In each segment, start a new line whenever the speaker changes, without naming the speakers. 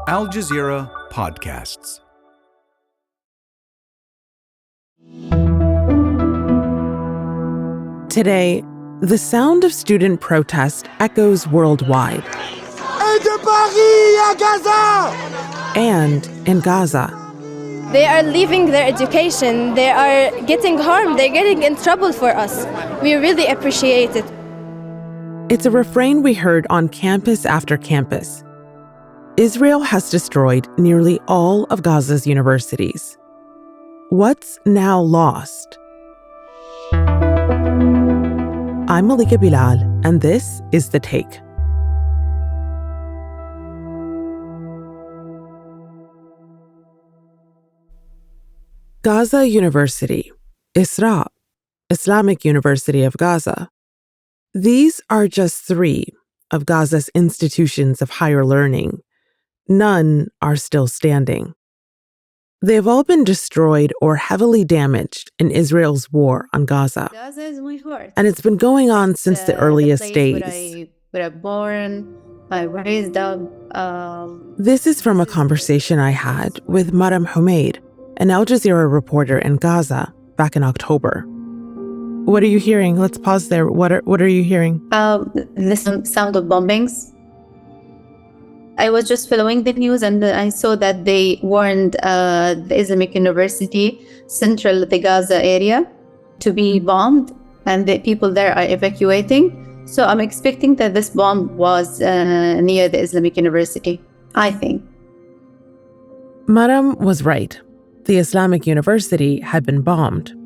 Al Jazeera Podcasts.
Today, the sound of student protest echoes worldwide.
Et de Paris à Gaza!
And in Gaza.
They are leaving their education. They are getting harmed. They're getting in trouble for us. We really appreciate it.
It's a refrain we heard on campus after campus. Israel has destroyed nearly all of Gaza's universities. What's now lost? I'm Malika Bilal, and this is The Take. Gaza University, ISRA, Islamic University of Gaza. These are just three of Gaza's institutions of higher learning. None are still standing. They have all been destroyed or heavily damaged in Israel's war on Gaza.
Gaza is my heart.
And it's been going on since the earliest days.
Where I born, I raised up.
This is from a conversation I had with Maram Humaid, an Al Jazeera reporter in Gaza, back in October. What are you hearing? Let's pause there. What are you hearing?
The sound of bombings. I was just following the news and I saw that they warned the Islamic University, central the Gaza area, to be bombed, and the people there are evacuating. So I'm expecting that this bomb was near the Islamic University, I think.
Maram was right. The Islamic University had been bombed.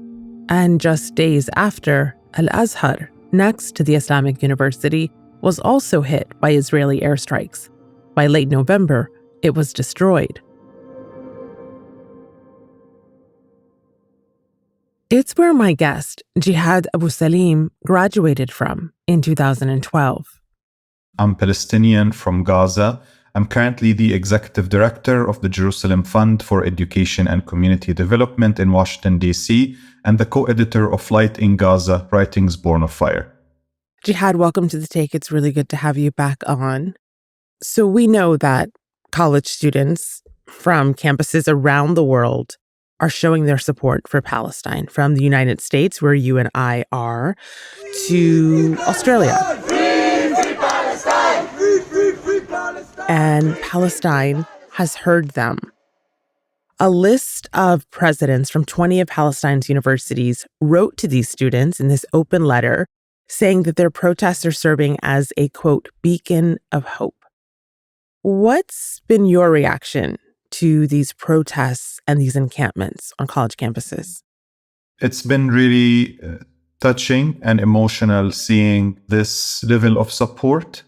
And just days after, Al-Azhar, next to the Islamic University, was also hit by Israeli airstrikes. By late November, it was destroyed. It's where my guest, Jehad Abusalim, graduated from in 2012.
I'm Palestinian from Gaza. I'm currently the executive director of the Jerusalem Fund for Education and Community Development in Washington, D.C., and the co-editor of Light in Gaza, Writings Born of Fire.
Jehad, welcome to The Take. It's really good to have you back on. So we know that college students from campuses around the world are showing their support for Palestine, from the United States, where you and I are, to Australia. And Palestine has heard them. A list of presidents from 20 of Palestine's universities wrote to these students in this open letter saying that their protests are serving as a, quote, beacon of hope. What's been your reaction to these protests and these encampments on college campuses?
It's been really touching and emotional seeing this level of support.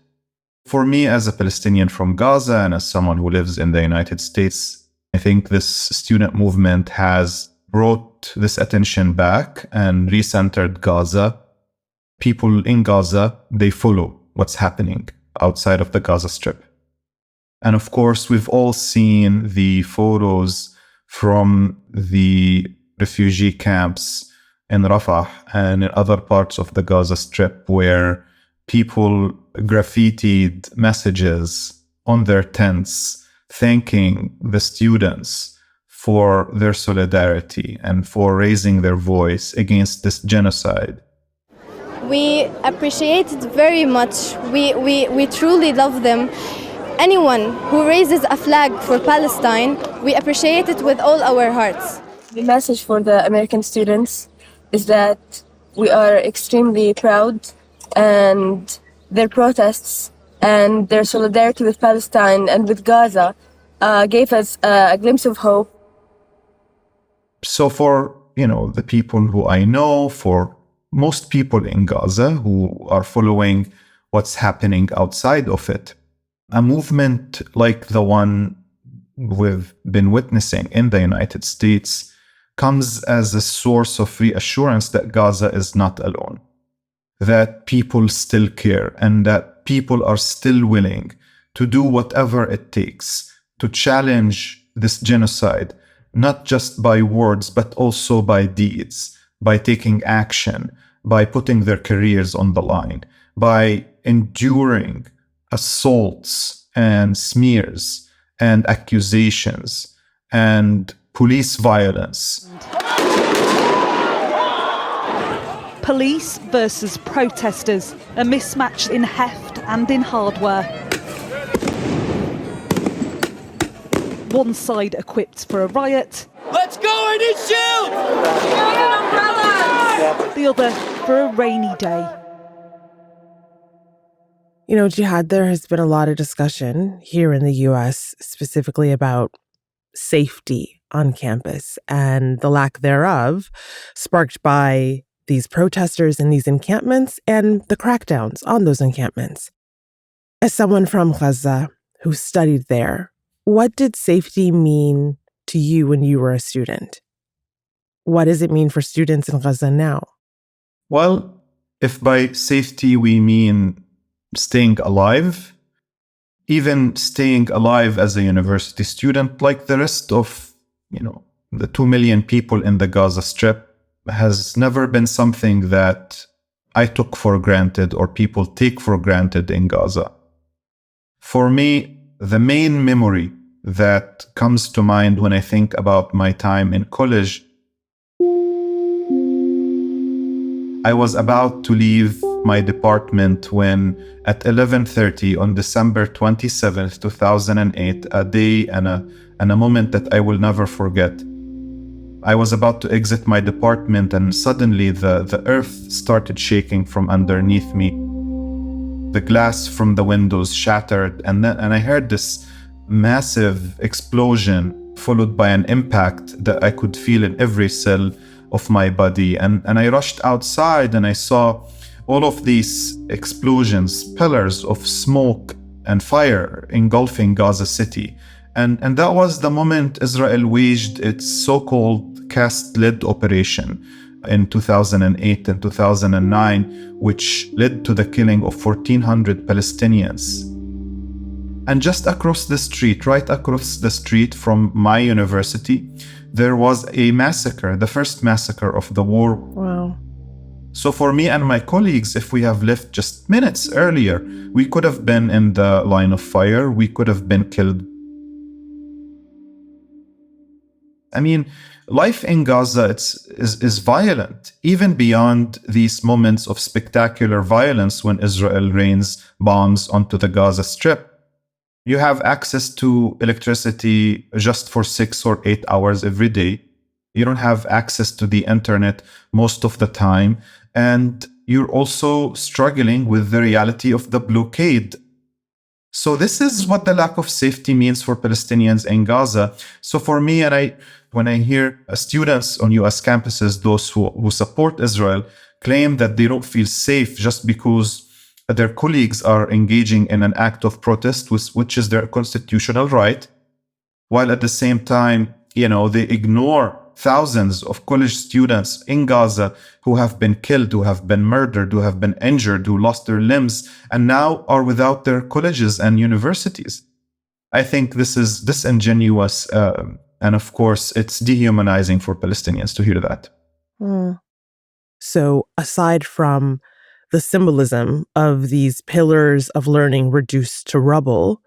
For me, as a Palestinian from Gaza and as someone who lives in the United States, I think this student movement has brought this attention back and recentered Gaza. People in Gaza, they follow what's happening outside of the Gaza Strip. And of course, we've all seen the photos from the refugee camps in Rafah and in other parts of the Gaza Strip where people graffitied messages on their tents thanking the students for their solidarity and for raising their voice against this genocide.
We appreciate it very much. We truly love them. Anyone who raises a flag for Palestine, we appreciate it with all our hearts.
The message for the American students is that we are extremely proud, and their protests and their solidarity with Palestine and with Gaza gave us a glimpse of hope.
So for, the people who I know, for most people in Gaza who are following what's happening outside of it, a movement like the one we've been witnessing in the United States comes as a source of reassurance that Gaza is not alone, that people still care, and that people are still willing to do whatever it takes to challenge this genocide, not just by words, but also by deeds, by taking action, by putting their careers on the line, by enduring assaults and smears and accusations and police violence.
Police versus protesters, a mismatch in heft and in hardware. One side equipped for a riot.
Let's go, I need shield!
The other for a rainy day.
You know, Jehad, there has been a lot of discussion here in the U.S. specifically about safety on campus and the lack thereof, sparked by these protesters in these encampments and the crackdowns on those encampments. As someone from Gaza who studied there, what did safety mean to you when you were a student? What does it mean for students in Gaza now?
Well, if by safety we mean staying alive, even staying alive as a university student, like the rest of, the 2 million people in the Gaza Strip, has never been something that I took for granted or people take for granted in Gaza. For me, the main memory that comes to mind when I think about my time in college, I was about to leave my department when at 11:30 on December 27th, 2008, a day and a moment that I will never forget. I was about to exit my department and suddenly the earth started shaking from underneath me. The glass from the windows shattered and I heard this massive explosion followed by an impact that I could feel in every cell of my body. And I rushed outside and I saw all of these explosions, pillars of smoke and fire engulfing Gaza City. And that was the moment Israel waged its so-called cast lead operation in 2008 and 2009, which led to the killing of 1,400 Palestinians. And just across the street, right across the street from my university, there was a massacre, the first massacre of the war.
Wow.
So for me and my colleagues, if we have left just minutes earlier, we could have been in the line of fire, we could have been killed. I mean, life in Gaza is violent, even beyond these moments of spectacular violence when Israel rains bombs onto the Gaza Strip. You have access to electricity just for 6 or 8 hours every day. You don't have access to the internet most of the time. And you're also struggling with the reality of the blockade. So this is what the lack of safety means for Palestinians in Gaza. So for me, when I hear students on US campuses, those who support Israel, claim that they don't feel safe just because their colleagues are engaging in an act of protest, which is their constitutional right, while at the same time, they ignore thousands of college students in Gaza who have been killed, who have been murdered, who have been injured, who lost their limbs, and now are without their colleges and universities. I think this is disingenuous, and of course, it's dehumanizing for Palestinians to hear that.
So aside from the symbolism of these pillars of learning reduced to rubble,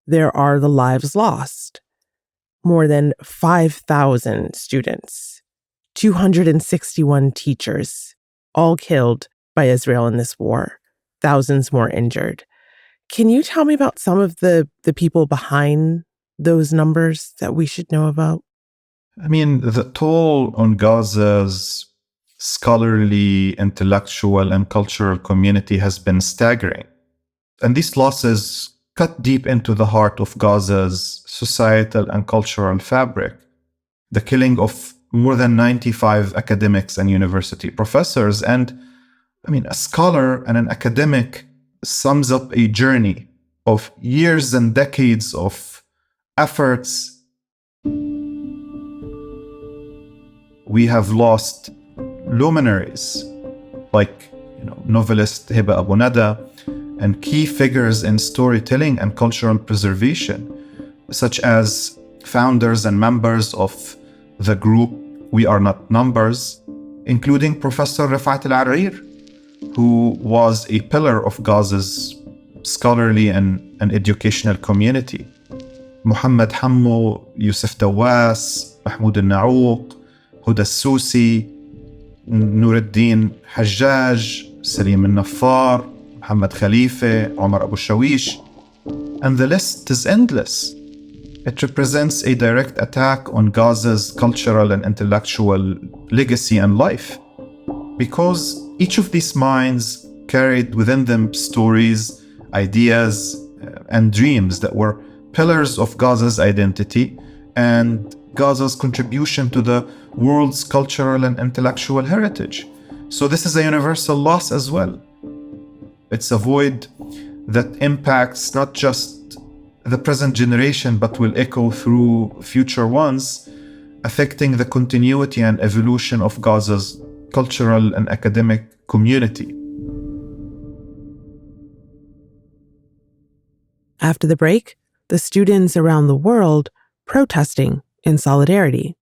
there are the lives lost. More than 5,000 students, 261 teachers, all killed by Israel in this war, thousands more injured. Can you tell me about some of the people behind those numbers that we should know about?
I mean, the toll on Gaza's scholarly, intellectual, and cultural community has been staggering. And these losses cut deep into the heart of Gaza's societal and cultural fabric. The killing of more than 95 academics and university professors. And a scholar and an academic sums up a journey of years and decades of efforts. We have lost luminaries like novelist Hiba Abu Nada and key figures in storytelling and cultural preservation, such as founders and members of the group We Are Not Numbers, including Professor Rafat Al-Arir, who was a pillar of Gaza's scholarly and educational community. محمد حمو, Yusuf Dawas, Mahmoud al-Naouq, Huda al-Susi, Nur al-Din Hajjaj, Salim al-Naffar, Muhammad Khalifa, Omar Abu Shawish. And the list is endless. It represents a direct attack on Gaza's cultural and intellectual legacy and life, because each of these minds carried within them stories, ideas, and dreams that were pillars of Gaza's identity and Gaza's contribution to the world's cultural and intellectual heritage. So this is a universal loss as well. It's a void that impacts not just the present generation, but will echo through future ones, affecting the continuity and evolution of Gaza's cultural and academic community.
After the break, the students around the world protesting in solidarity.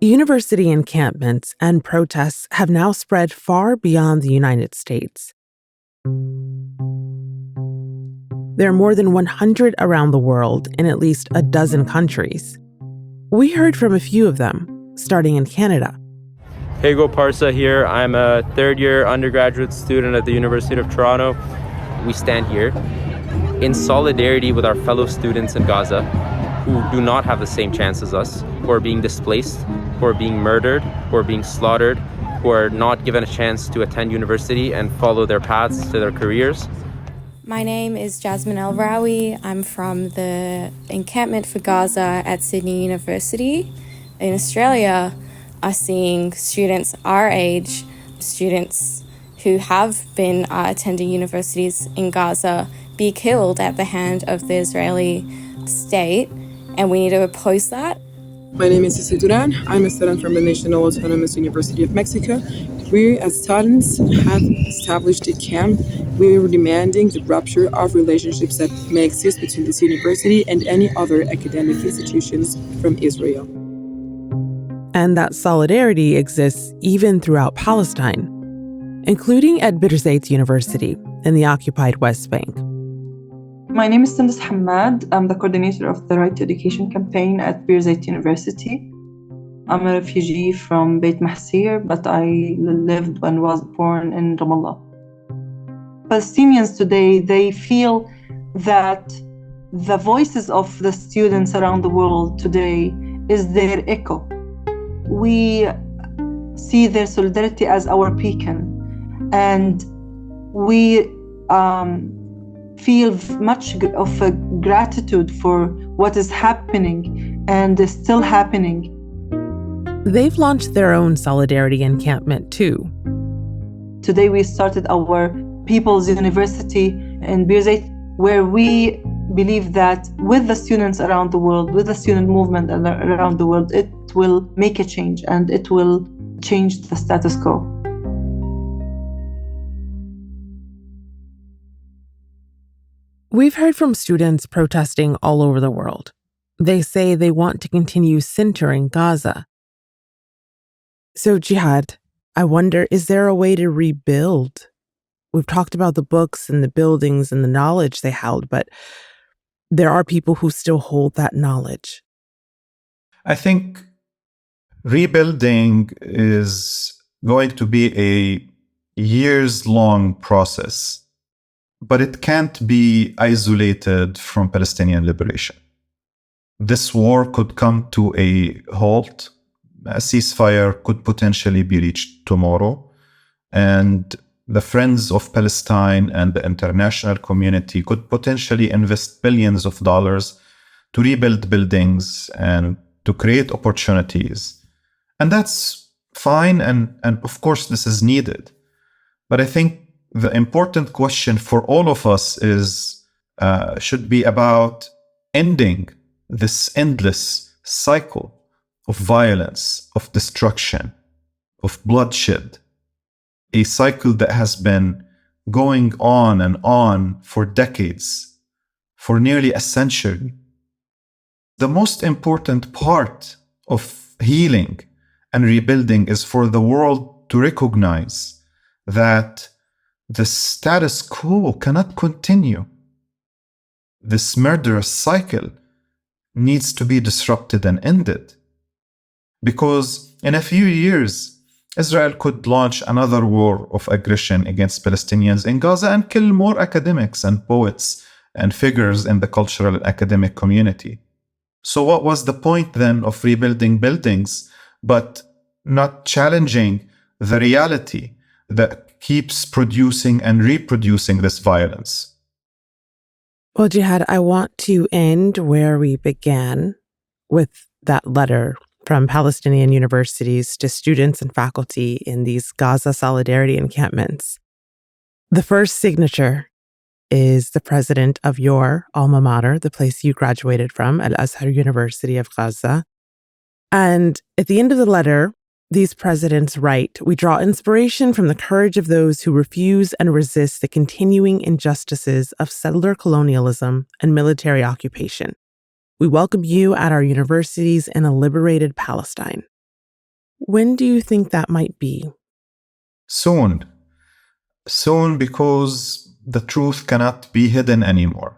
University encampments and protests have now spread far beyond the United States. There are more than 100 around the world in at least a dozen countries. We heard from a few of them, starting in Canada.
Heigo, Parsa here. I'm a third-year undergraduate student at the University of Toronto. We stand here in solidarity with our fellow students in Gaza who do not have the same chance as us, who are being displaced, who are being murdered, who are being slaughtered, who are not given a chance to attend university and follow their paths to their careers.
My name is Jasmine Al-Rawi. I'm from the encampment for Gaza at Sydney University. In Australia, are seeing students our age, students who have been attending universities in Gaza, be killed at the hand of the Israeli state, and we need to oppose that.
My name is Duran. I'm a student from the National Autonomous University of Mexico. We, as students, have established a camp. We are demanding the rupture of relationships that may exist between this university and any other academic institutions from Israel.
And that solidarity exists even throughout Palestine, including at Birzeit University in the occupied West Bank.
My name is Sundos Hammad. I'm the coordinator of the Right to Education campaign at Birzeit University. I'm a refugee from Beit Mahsir, but I lived and was born in Ramallah. Palestinians today, they feel that the voices of the students around the world today is their echo. We see their solidarity as our beacon, and we feel much of a gratitude for what is happening and is still happening.
They've launched their own solidarity encampment too.
Today we started our People's University in Birzeit, where we believe that with the students around the world, with the student movement around the world, it will make a change and it will change the status quo.
We've heard from students protesting all over the world. They say they want to continue centering Gaza. So, Jehad, I wonder, is there a way to rebuild? We've talked about the books and the buildings and the knowledge they held, but there are people who still hold that knowledge.
I think rebuilding is going to be a years-long process, but it can't be isolated from Palestinian liberation. This war could come to a halt. A ceasefire could potentially be reached tomorrow, and the Friends of Palestine and the international community could potentially invest billions of dollars to rebuild buildings and to create opportunities. And that's fine, and of course this is needed. But I think the important question for all of us should be about ending this endless cycle of violence, of destruction, of bloodshed, a cycle that has been going on and on for decades, for nearly a century. The most important part of healing and rebuilding is for the world to recognize that the status quo cannot continue. This murderous cycle needs to be disrupted and ended. Because in a few years, Israel could launch another war of aggression against Palestinians in Gaza and kill more academics and poets and figures in the cultural and academic community. So what was the point then of rebuilding buildings, but not challenging the reality that keeps producing and reproducing this violence?
Well, Jehad, I want to end where we began, with that letter from Palestinian universities to students and faculty in these Gaza solidarity encampments. The first signature is the president of your alma mater, the place you graduated from, Al-Azhar University of Gaza. And at the end of the letter, these presidents write, "We draw inspiration from the courage of those who refuse and resist the continuing injustices of settler colonialism and military occupation. We welcome you at our universities in a liberated Palestine." When do you think that might be?
Soon. Soon, because the truth cannot be hidden anymore.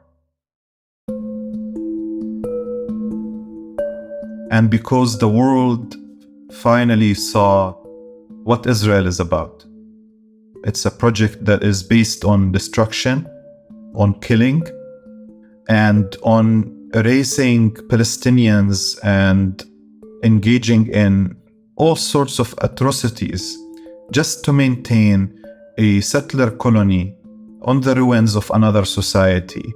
And because the world finally saw what Israel is about. It's a project that is based on destruction, on killing, and on erasing Palestinians and engaging in all sorts of atrocities just to maintain a settler colony on the ruins of another society,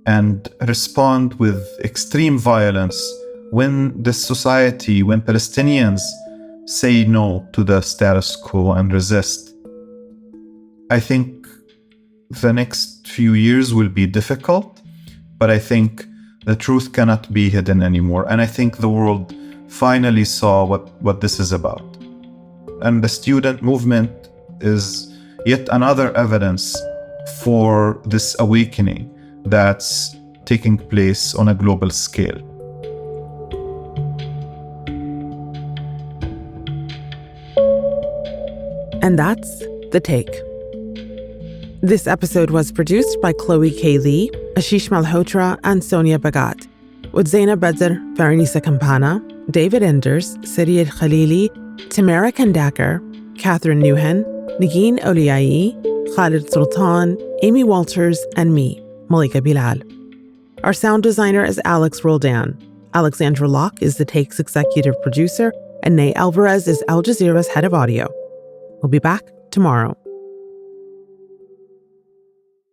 and respond with extreme violence when this society, when Palestinians say no to the status quo and resist. I think the next few years will be difficult, but I think the truth cannot be hidden anymore. And I think the world finally saw what this is about. And the student movement is yet another evidence for this awakening that's taking place on a global scale.
And that's The Take. This episode was produced by Chloe K. Lee, Ashish Malhotra, and Sonia Bagat, with Zainab Badr, Varanisa Campana, David Enders, Siriyat Khalili, Tamara Kandakar, Catherine Nouhan, Nagin Oliai, Khalid Sultan, Amy Walters, and me, Malika Bilal. Our sound designer is Alex Roldan. Alexandra Locke is The Take's executive producer, and Nay Alvarez is Al Jazeera's head of audio. We'll be back tomorrow.